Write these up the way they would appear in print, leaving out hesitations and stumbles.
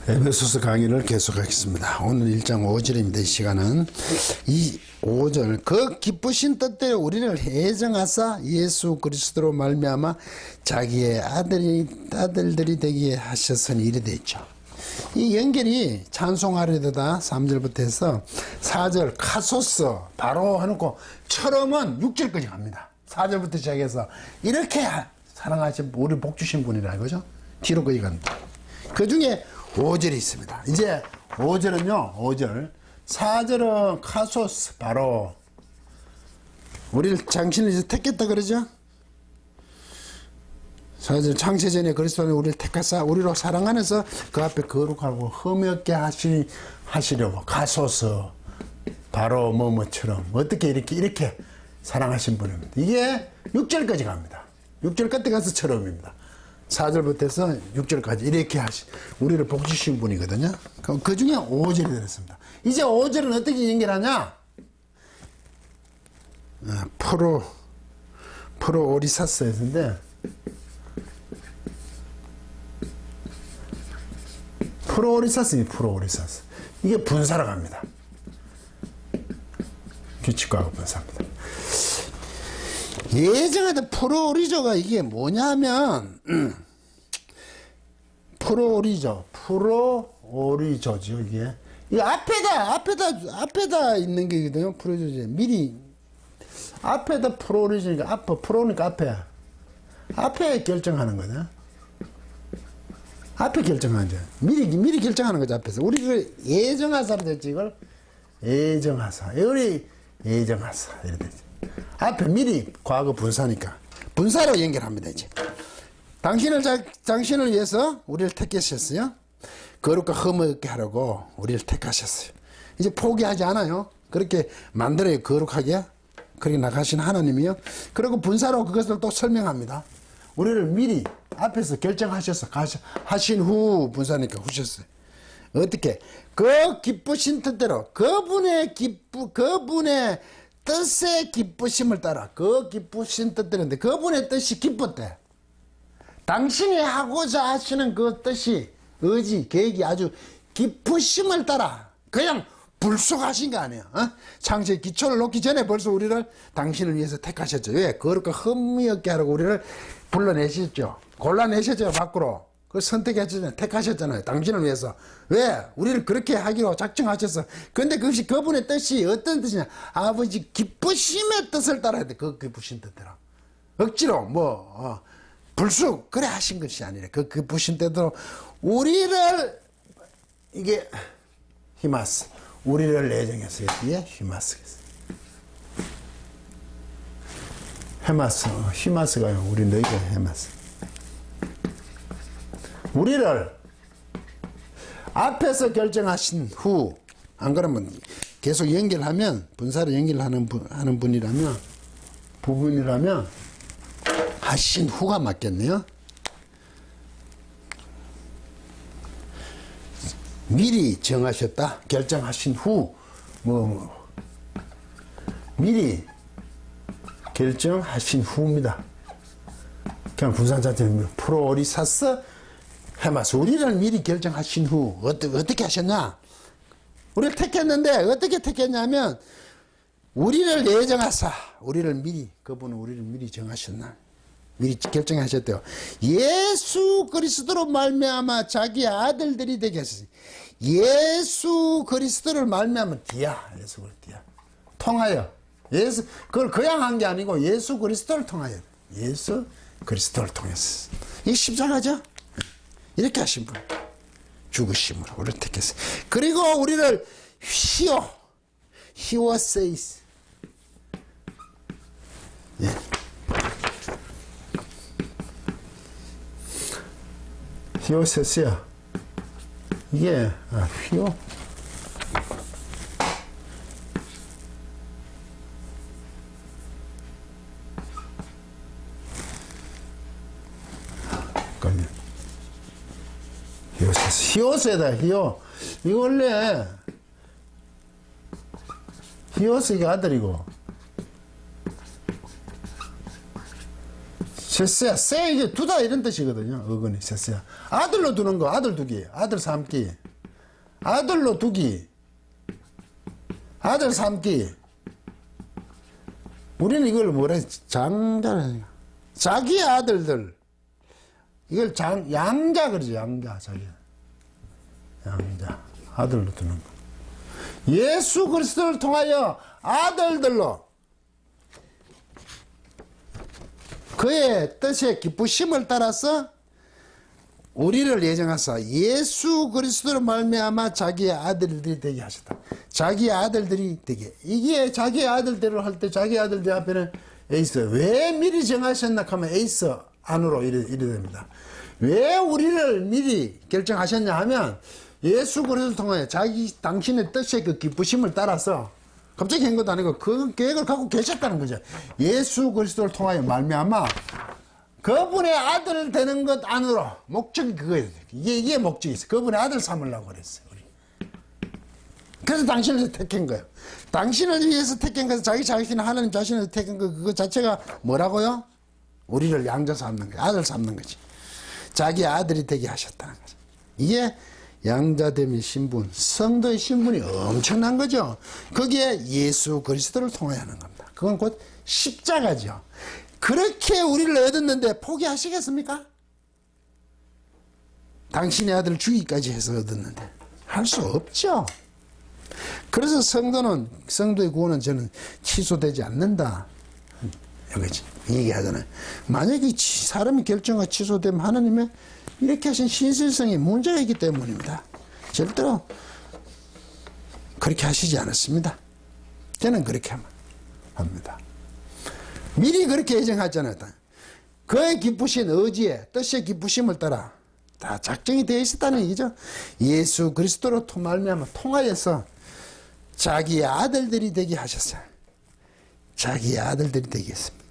에베소서 강의를 계속하겠습니다. 오늘 1장 5절입니다. 이 시간은 이 5절 그 기쁘신 뜻대로 우리를 애정하사 예수 그리스도로 말미암아 자기의 아들들이 되게 하셨으니 이래 되어 있죠. 이 연결이 찬송하려다 3절부터 해서 4절 카소스 바로 해놓고 처럼은 6절까지 갑니다. 4절부터 시작해서 이렇게 사랑하신 우리 복 주신 분이라 이거죠. 뒤로 거기 갑니다. 그 중에 5절이 있습니다. 이제 5절은요, 5절. 4절은 카소스, 바로, 우리를 당신을 이제 택했다 그러죠? 4절, 창세전에 그리스도는 우리를 택하사, 우리로 사랑 안에서 그 앞에 거룩하고 흠없게 하시려고, 카소스, 바로 뭐뭐처럼, 어떻게 이렇게 사랑하신 분입니다. 이게 6절까지 갑니다. 6절 끝에 가서 처럼입니다. 4절부터 해서 6절까지 이렇게 우리를 복 주신 분이거든요. 그 중에 5절이 들었습니다. 이제 5절은 어떻게 연결하냐? 프로 오리사스였는데, 프로 오리사스. 이게 분사로 갑니다. 규칙과학 분사입니다. 예정하던 프로오리조가 이게 뭐냐면 프로오리조죠 이게. 이 앞에다 있는 게거든요. 프로오리조 미리 앞에다 프로오리조니까 프로니까 앞에 결정하는 거죠. 앞에 결정하는 거죠. 미리 결정하는 거죠. 앞에서 우리를 예정하사로 됐지. 이걸 예정하사 우리 예정하사 이래 되지. 앞에 미리 과거 분사니까 분사로 연결합니다. 이제 당신을 위해서 우리를 택하셨어요. 거룩과 흠없게 하려고 우리를 택하셨어요. 이제 포기하지 않아요. 그렇게 만들어요. 거룩하게 그렇게 나가신 하나님이요. 그리고 분사로 그것을 또 설명합니다. 우리를 미리 앞에서 결정하셔서 하신 후 분사니까 후셨어요. 어떻게 그 기쁘신 뜻대로 그분의 뜻의 기쁘심을 따라 그 기쁘신 뜻대로인데 그분의 뜻이 기뻤대. 당신이 하고자 하시는 그 뜻이 의지 계획이 아주 기쁘심을 따라 그냥 불쑥하신 거 아니에요. 창세의 기초를 놓기 전에 벌써 우리를 당신을 위해서 택하셨죠. 왜? 거룩과 흠이 없게 하라고 우리를 불러내셨죠. 골라내셨죠. 밖으로. 그 선택하셨잖아요. 택하셨잖아요. 당신을 위해서. 왜? 우리를 그렇게 하기로 작정하셨어. 근데 그것이 그분의 뜻이 어떤 뜻이냐? 아버지 기쁘심의 뜻을 따라야 돼. 그 기쁘신 뜻대로. 억지로 불쑥 그래 하신 것이 아니라 그 기쁘신 뜻대로 우리를 이게 히마스. 우리를 예정해서 이게 히마스겠어. 헤마스. 히마스가 우리 너희가 헤마스. 우리를 앞에서 결정하신 후, 안 그러면 계속 연결하면, 분사를 연결하는 부분이라면, 하신 후가 맞겠네요. 미리 정하셨다, 결정하신 후, 미리 결정하신 후입니다. 그냥 분사 자체는 프로오리사스 헤마스. 우리를 미리 결정하신 후 어떻게 하셨냐? 우리를 택했는데 어떻게 택했냐면 우리를 예정하사 그분은 우리를 미리 정하셨나? 미리 결정하셨대요. 예수 그리스도로 말미암아 자기 아들들이 되게 하셨어요. 예수 그리스도를 말미암아 예수 그리스도 통하여 그걸 그냥 한 게 아니고 예수 그리스도를 통하여 예수 그리스도를 통해서 이 십자가죠. 이렇게 하신 분. 죽으심으로 우리를 택했어요. 그리고 우리를 히오세이스. 예. 히오세스야. 이게, 히오. 히오스에다 히오. 이거 원래 히오스가 아들이고 셋세야. 세 이게 두다 이런 뜻이거든요. 어근이 셋세야. 아들로 두는 거 아들 두기. 아들 삼기. 아들로 두기. 아들 삼기. 우리는 이걸 뭐라 장자라. 자기 아들들. 이걸 양자 그러죠. 양자 자기. 양자. 아들로 두는 거. 예수 그리스도를 통하여 아들들로 그의 뜻의 기쁘심을 따라서 우리를 예정하사 예수 그리스도로 말미암아 자기의 아들들이 되게 하셨다. 자기의 아들들이 되게. 이게 자기의 아들들을 할 때 자기의 아들들 앞에는 에이스. 왜 미리 정하셨나 하면 에이스 안으로 이래 됩니다. 왜 우리를 미리 결정하셨냐 하면 예수 그리스도를 통하여 당신의 뜻의 그 기쁘심을 따라서 갑자기 한 것도 아니고 그 계획을 갖고 계셨다는 거죠. 예수 그리스도를 통하여 말미암아 그분의 아들 되는 것 안으로. 목적이 그거예요. 이게 목적이 있어요. 그분의 아들 삼으려고 그랬어요. 우리. 그래서 당신을 택한 거예요. 당신을 위해서 택한 것은 자기 자신은 하나님 자신을 택한 거 그거 자체가 뭐라고요? 우리를 양자 삼는 거예요. 아들 삼는 거지. 자기 아들이 되게 하셨다는 거죠. 이게 양자됨의 신분, 성도의 신분이 엄청난 거죠. 거기에 예수 그리스도를 통하여 하는 겁니다. 그건 곧 십자가죠. 그렇게 우리를 얻었는데 포기하시겠습니까? 당신의 아들을 주기까지 해서 얻었는데 할 수 없죠. 그래서 성도의 구원은 저는 취소되지 않는다. 여기지 얘기하잖아요. 만약에 사람이 결정과 취소되면 하나님의 이렇게 하신 신실성이 문제가 있기 때문입니다. 절대로 그렇게 하시지 않았습니다. 저는 그렇게 합니다. 미리 그렇게 예정하잖아요. 그의 기쁘신 의지에 뜻의 기쁘심을 따라 다 작정이 되어 있었다는 얘기죠. 예수 그리스도로 말미암아 통하여서 자기의 아들들이 되게 하셨어요. 자기의 아들들이 되게 했습니다.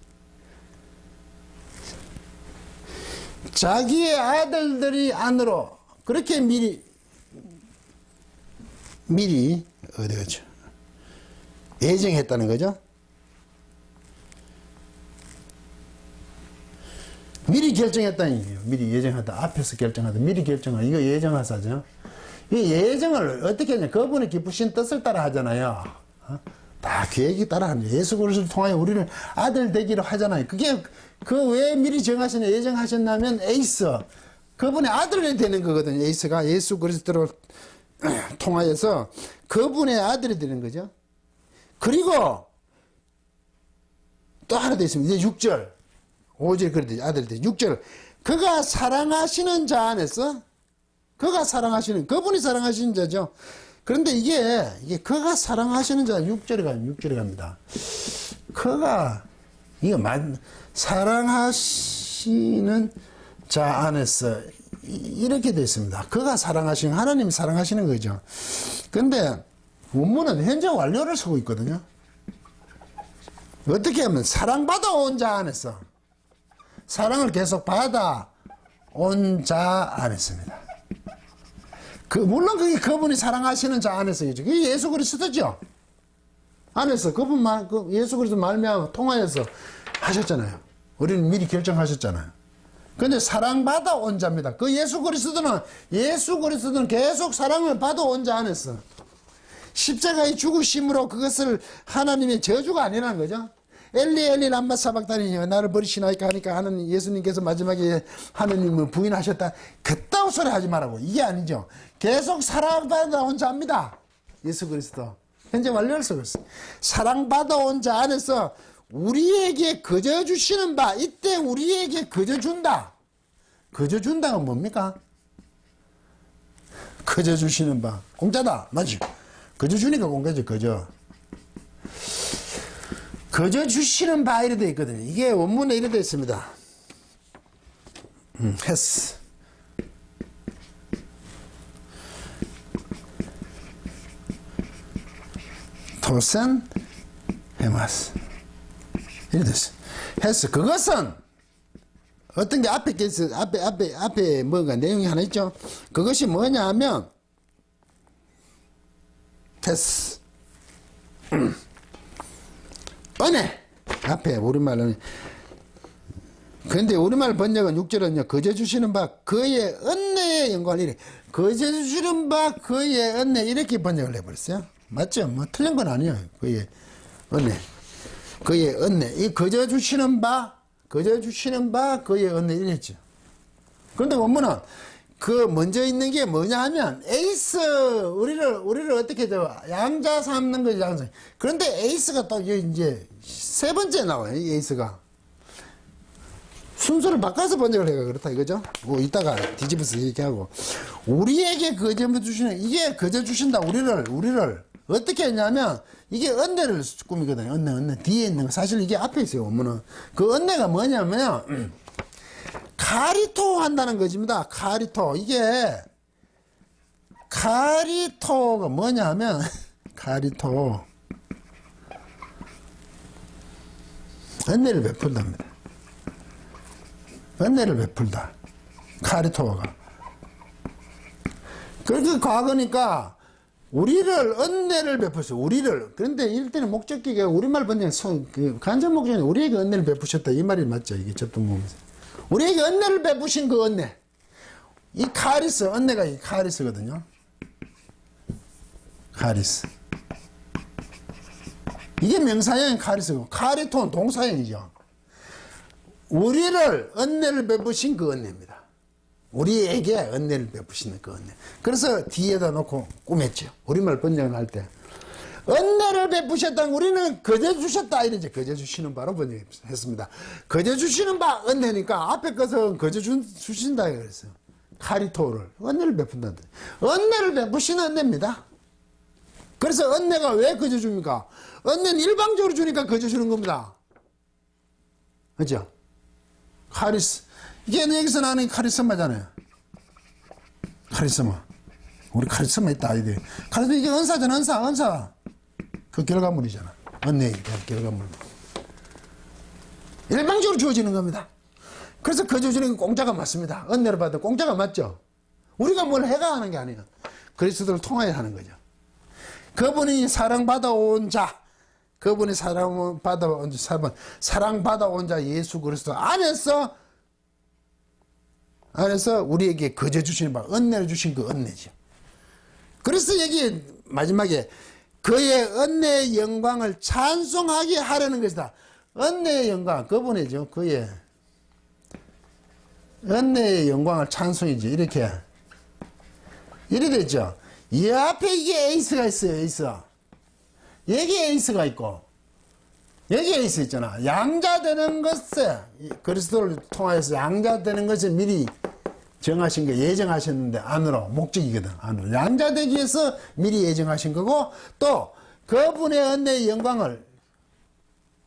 자기의 아들들이 안으로 그렇게 미리 어디가죠? 예정했다는 거죠. 미리 결정했다는 얘기예요. 미리 예정하다. 앞에서 결정하다. 미리 결정하다. 이거 예정하사죠. 이 예정을 어떻게 하냐. 그분의 기쁘신 뜻을 따라 하잖아요. 다 계획이 따라 합니다. 예수 그리스도를 통하여 우리를 아들 되기로 하잖아요. 그게 그 왜 미리 정하셨냐 예정하셨냐면 에이스 그분의 아들이 되는 거거든요. 에이스가 예수 그리스도를 통하여서 그분의 아들이 되는 거죠. 그리고 또 하나 더 있습니다. 이제 6절 5절 그랬듯이 아들이 되죠. 6절 그가 사랑하시는 자 안에서 그가 사랑하시는 그분이 사랑하시는 자죠. 그런데 이게 그가 사랑하시는 자 6절에 갑니다. 그가 이거 사랑하시는 자 안에서 이렇게 되어 있습니다. 그가 사랑하시는 하나님이 사랑하시는 거죠. 그런데 원문은 현재 완료를 쓰고 있거든요. 어떻게 하면 사랑받아 온 자 안에서 사랑을 계속 받아 온 자 안에서입니다. 물론 그게 그분이 사랑하시는 자 안에서이죠. 그게 예수 그리스도죠. 안에서 그분만 예수 그리스도 말미암아 통하여서 하셨잖아요. 우리는 미리 결정하셨잖아요. 근데 사랑받아 온 자입니다. 그 예수 그리스도는 계속 사랑을 받아 온 자 안에서 십자가의 죽으심으로 그것을 하나님의 저주가 아니라는 거죠. 엘리 엘리 람마 사박다니 나를 버리시나이까 하니까 하나님 예수님께서 마지막에 하나님을 부인하셨다. 그따위 소리 하지 말라고. 이게 아니죠. 계속 사랑받아 온 자입니다. 예수 그리스도. 현재 완료를 쓰고 있어요. 사랑받아 온 자 안에서 우리에게 거저 주시는 바 이때 우리에게 거저 준다. 거저 준다가 뭡니까? 거저 주시는 바 공짜다. 맞지? 거저 주니까 공짜지. 거저 주시는 바 이래 되어 있거든요. 이게 원문에 이래 되어 있습니다. 했스 토센 헤마스 이래 되어 있어요. 했스 그것은 어떤 게 앞에 뭔가 내용이 하나 있죠. 그것이 뭐냐 하면 했스 은혜 앞에 우리말로는 그런데 우리말 번역은 6절은요, 거저 주시는 바 그의 은혜의 영광을 이래. 거저 주시는 바 그의 은혜, 이렇게 번역을 해버렸어요. 맞죠? 뭐 틀린 건 아니에요. 그의 은혜. 그의 은혜. 이 거저 주시는 바 그의 은혜 이랬죠. 그런데 원문은 그 먼저 있는 게 뭐냐 하면 에이스, 우리를 어떻게 양자 삼는 거지, 양자. 그런데 에이스가 또 이제 세 번째 나와요. 이 에이스가. 순서를 바꿔서 번역을 해가 그렇다 이거죠. 뭐 이따가 뒤집어서 얘기하고, 우리에게 거저 주시는, 이게 거저 주신다. 우리를 어떻게 했냐면 이게 은혜를 꾸미거든요. 은혜 뒤에 있는 거. 사실 이게 앞에 있어요. 원문은. 그 은혜가 뭐냐면 카리토 한다는 것입니다. 카리토. 이게 카리토가 뭐냐면 카리토, 은혜를 베푼답니다. 은혜를 베풀다. 카리토가. 그렇게 과거니까 우리를 은혜를 베푸셨어. 우리를. 그런데 이럴 때는 목적기가 우리말 번역 간접 목적이 우리에게 은혜를 베푸셨다 이 말이 맞죠. 이게 접등문에서 우리에게 은혜를 베푸신 그 은혜. 이 카리스, 은혜가 이 카리스거든요. 카리스. 이게 명사형인 카리스고, 카리토는 동사형이죠. 우리를 은혜를 베푸신 그 은혜입니다. 우리에게 은혜를 베푸시는 그 은혜. 그래서 뒤에다 놓고 꾸몄죠. 우리말 번역을 할 때. 은혜를 베푸셨다는, 우리는 거저 주셨다 이러지. 거저 주시는 바로 번역했습니다. 거저 주시는 바 은혜니까 앞에 것은 거저 주신다 그랬어요. 카리토를 은혜를 베푼다. 은혜를 베푸시는 은혜입니다. 그래서 은혜가 왜 거저 줍니까? 은혜는 일방적으로 주니까 거저 주는 겁니다. 그죠? 카리스. 이게 여기서 나는 카리스마잖아요. 카리스마. 우리 카리스마 있다. 카리스마, 이게 은사잖아. 은사. 그 결과물이잖아. 은혜의 결과물. 일방적으로 주어지는 겁니다. 그래서 거저 주는 게 공짜가 맞습니다. 은혜를 받아 공짜가 맞죠. 우리가 뭘 해가 하는 게 아니에요. 그리스도를 통하여 하는 거죠. 그분이 사랑받아온 자, 그분이 사랑받아온 자 예수 그리스도 안에서 우리에게 거저 주시는 바, 은혜를 주신 그 은혜죠. 그래서 여기 마지막에 그의 은혜의 영광을 찬송하게 하려는 것이다. 은혜의 영광, 그분이죠. 그의 은혜의 영광을 찬송이지. 이렇게 됐죠. 이 앞에 이게 에이스가 있어요. 에이스. 여기 에이스가 있고 여기 에이스 있잖아. 양자되는 것에, 그리스도를 통하여서 양자되는 것을 미리 정하신 거, 예정하셨는데 안으로, 목적이거든. 안으로 양자되기 위해서 미리 예정하신 거고, 또 그분의 은혜의 영광을,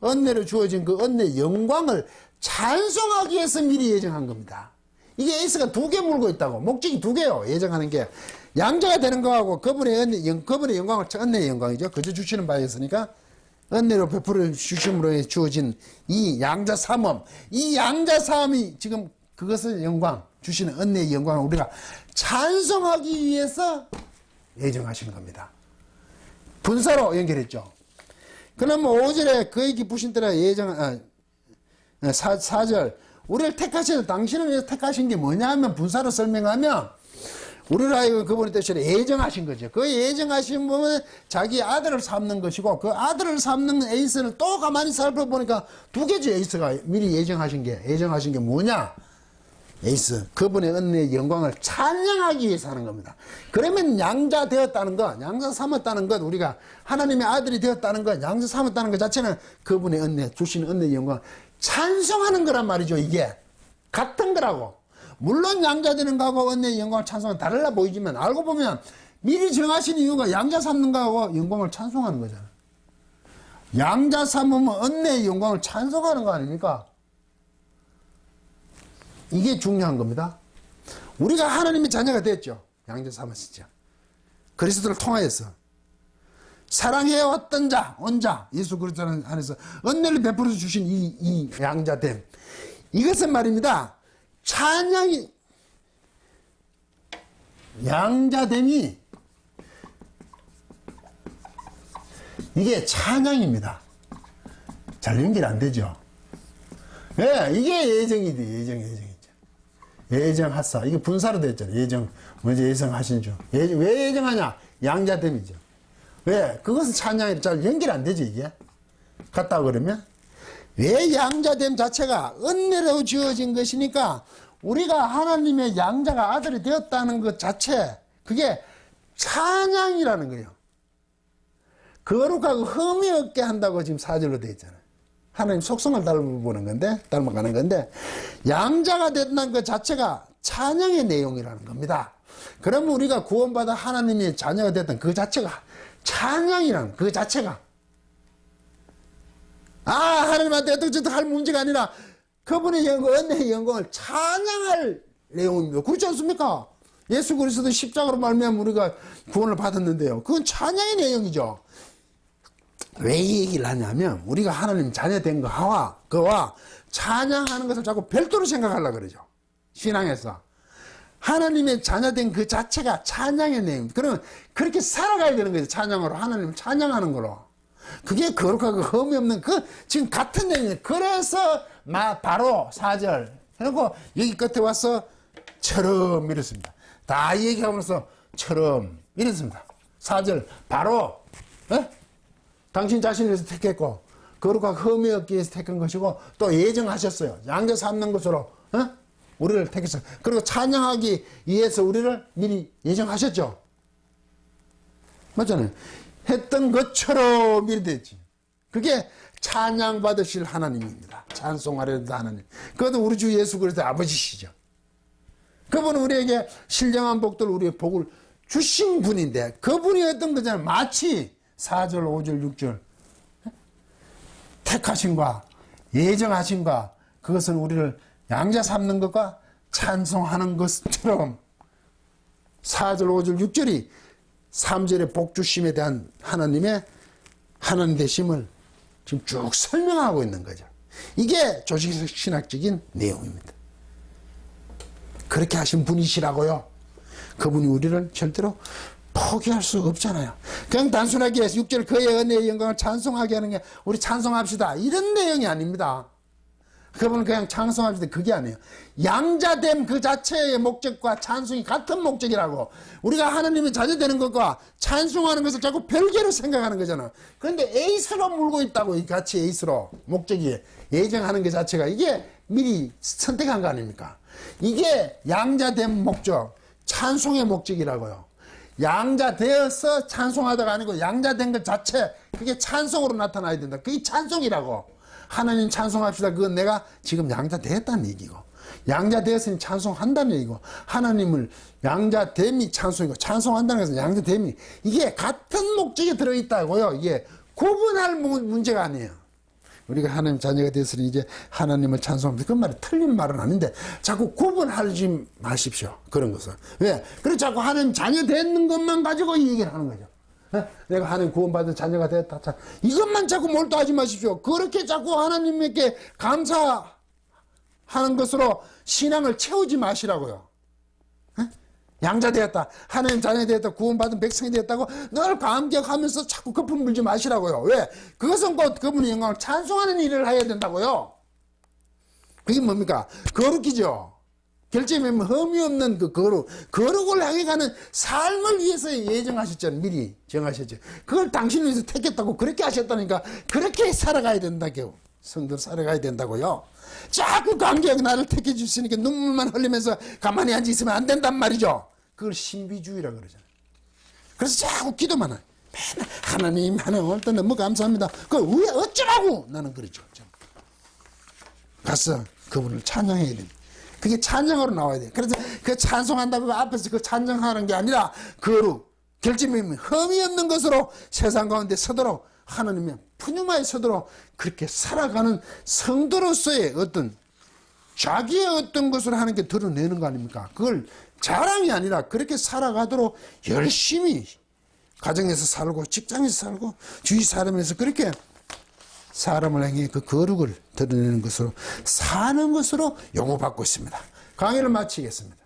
은혜로 주어진 그 은혜의 영광을 찬송하기 위해서 미리 예정한 겁니다. 이게 에이스가 두 개 물고 있다고. 목적이 두 개요. 예정하는 게. 양자가 되는 거하고 그분의 영광을, 은혜의 영광이죠. 그저 주시는 바였으니까 은혜로 베풀어 주심으로 주어진 이 양자 삼엄, 이 양자 삼엄이 지금 그것을 영광, 주시는 은혜의 영광을 우리가 찬송하기 위해서 예정하신 겁니다. 분사로 연결했죠. 그럼 5절에 그의 기쁘신 때라 4절, 우리를 택하셔서, 당신을 위해서 택하신 게 뭐냐 하면, 분사로 설명하면 우리를 하여금 그분의 뜻대로 예정하신 거죠. 그 예정하신 분은 자기 아들을 삼는 것이고, 그 아들을 삼는 에이스를 또 가만히 살펴보니까 두 개죠. 에이스가 미리 예정하신 게 뭐냐? 에이스, 그분의 은혜의 영광을 찬양하기 위해서 하는 겁니다. 그러면 양자 되었다는 것, 양자 삼았다는 것, 우리가 하나님의 아들이 되었다는 것, 양자 삼았다는 것 자체는 그분의 은혜, 주시는 은혜의 영광 찬송하는 거란 말이죠. 이게 같은 거라고. 물론 양자 되는 거하고 은혜의 영광을 찬송하는 다르다 보이지만, 알고 보면 미리 정하신 이유가 양자 삼는 거하고 영광을 찬송하는 거잖아. 양자 삼으면 은혜의 영광을 찬송하는 거 아닙니까? 이게 중요한 겁니다. 우리가 하나님의 자녀가 됐죠. 양자 삼으시죠. 그리스도를 통하여서 사랑해왔던 자, 온 자, 예수 그리스도 안에서 은혜를 베풀어 주신 이 양자됨, 이것은 말입니다. 찬양이, 양자됨이 이게 찬양입니다. 잘 연결 안 되죠. 예, 이게 예정이지, 예정이죠. 예정하사. 이게 분사로 됐잖아요. 예정, 먼저 예정하신 중. 왜 예정하냐? 양자됨이죠. 왜? 그것은 찬양이 잘 연결 안 되지, 이게. 같다 그러면? 왜 양자됨 자체가 은혜로 주어진 것이니까 우리가 하나님의 양자가 아들이 되었다는 것 자체, 그게 찬양이라는 거예요. 거룩하고 흠이 없게 한다고 지금 4절로 되어 있잖아요. 하나님 속성을 닮아가는 건데, 양자가 된다는 것 자체가 찬양의 내용이라는 겁니다. 그러면 우리가 구원받아 하나님의 자녀가 됐던 그 자체가 찬양이라는 그 자체가, 하나님한테 어떻게 할 문제가 아니라 그분의 영광, 은혜의 영광을 찬양할 내용입니다. 그렇지 않습니까? 예수 그리스도 십자가로 말미암아 우리가 구원을 받았는데요. 그건 찬양의 내용이죠. 왜 이 얘기를 하냐면 우리가 하나님 자녀 된 그와 찬양하는 것을 자꾸 별도로 생각하려고 그러죠. 신앙에서. 하나님의 자녀 된 그 자체가 찬양의 내용. 그러면 그렇게 살아가야 되는 거죠. 찬양으로. 하나님을 찬양하는 거로. 그게 거룩하고 흠이 없는 지금 같은 내용이에요. 그래서 바로 4절 해놓고 여기 끝에 와서 처럼 이랬습니다. 다 얘기하면서 처럼 이랬습니다. 4절 바로 당신 자신을 위해서 택했고 거룩하고 흠이 없기 위해서 택한 것이고 또 예정하셨어요. 양자 삼는 것으로 우리를 택했어요. 그리고 찬양하기 위해서 우리를 미리 예정하셨죠. 맞잖아요. 했던 것처럼 이래 됐지. 그게 찬양받으실 하나님입니다. 찬송하려도 하나님. 그것도 우리 주 예수 그리스도의 아버지시죠. 그분은 우리에게 신령한 복들 우리의 복을 주신 분인데 그분이 어떤 거잖아요. 마치 4절 5절 6절 택하신과 예정하신과 그것은 우리를 양자 삼는 것과 찬송하는 것처럼 4절 5절 6절이 3절의 복주심에 대한 하나님의 하나님 되심을 지금 쭉 설명하고 있는 거죠. 이게 조직신학적인 내용입니다. 그렇게 하신 분이시라고요. 그분이 우리를 절대로 포기할 수 없잖아요. 그냥 단순하게 6절 그의 은혜의 영광을 찬송하게 하는 게 우리 찬송합시다 이런 내용이 아닙니다. 그분은 그냥 찬송합시다 그게 아니에요. 양자됨 그 자체의 목적과 찬송이 같은 목적이라고. 우리가 하나님의 자녀 되는 것과 찬송하는 것을 자꾸 별개로 생각하는 거잖아. 그런데 에이스로 물고 있다고. 이 같이 에이스로 목적이 예정하는 것 자체가 이게 미리 선택한 거 아닙니까? 이게 양자됨 목적, 찬송의 목적이라고요. 양자되어서 찬송하다가 아니고 양자된 것 자체, 그게 찬송으로 나타나야 된다. 그게 찬송이라고. 하나님 찬송합시다. 그건 내가 지금 양자되었다는 얘기고, 양자되었으니 찬송한다는 얘기고, 하나님을 양자됨이 찬송이고, 찬송한다는 것은 양자됨이, 이게 같은 목적에 들어있다고요. 이게 구분할 문제가 아니에요. 우리가 하나님 자녀가 되었으니 이제 하나님을 찬송합니다. 그 말이 틀린 말은 아닌데 자꾸 구분하지 마십시오. 그런 것은. 왜? 그래서 자꾸 하나님 자녀 되는 것만 가지고 이 얘기를 하는 거죠. 내가 하나님 구원받은 자녀가 되었다. 이것만 자꾸 몰두하지 마십시오. 그렇게 자꾸 하나님께 감사하는 것으로 신앙을 채우지 마시라고요. 양자되었다, 하나님 자녀 되었다, 구원받은 백성이 되었다고 늘 감격하면서 자꾸 거품 물지 마시라고요. 왜? 그것은 곧 그분의 영광을 찬송하는 일을 해야 된다고요. 그게 뭡니까? 거룩이죠. 결점이 흠이 없는 그 거룩을 향해 가는 삶을 위해서 예정하셨잖아요. 미리 정하셨죠. 그걸 당신을 위해서 택했다고 그렇게 하셨다니까 그렇게 살아가야 된다고요. 성도로 살아가야 된다고요. 자꾸 감격 나를 택해 주시니까 눈물만 흘리면서 가만히 앉아 있으면 안 된단 말이죠. 그걸 신비주의라고 그러잖아요. 그래서 자꾸 기도만 해요. 맨날 하나님 오늘 또 너무 감사합니다. 그걸 왜 어쩌라고 나는 그러죠. 가서 그분을 찬양해야 됩니다. 그게 찬양으로 나와야 돼요. 그래서 그 찬송한다고 앞에서 그 찬양하는 게 아니라 거룩, 결점이 흠이 없는 것으로 세상 가운데 서도록 하나님의 푸뉴마에 서도록 그렇게 살아가는 성도로서의 어떤 자기의 어떤 것을 하는 게 드러내는 거 아닙니까? 그걸 자랑이 아니라 그렇게 살아가도록 열심히 가정에서 살고 직장에서 살고 주위 사람에서 그렇게 사람을 향해 그 거룩을 드러내는 것으로 사는 것으로 요구받고 있습니다. 강의를 마치겠습니다.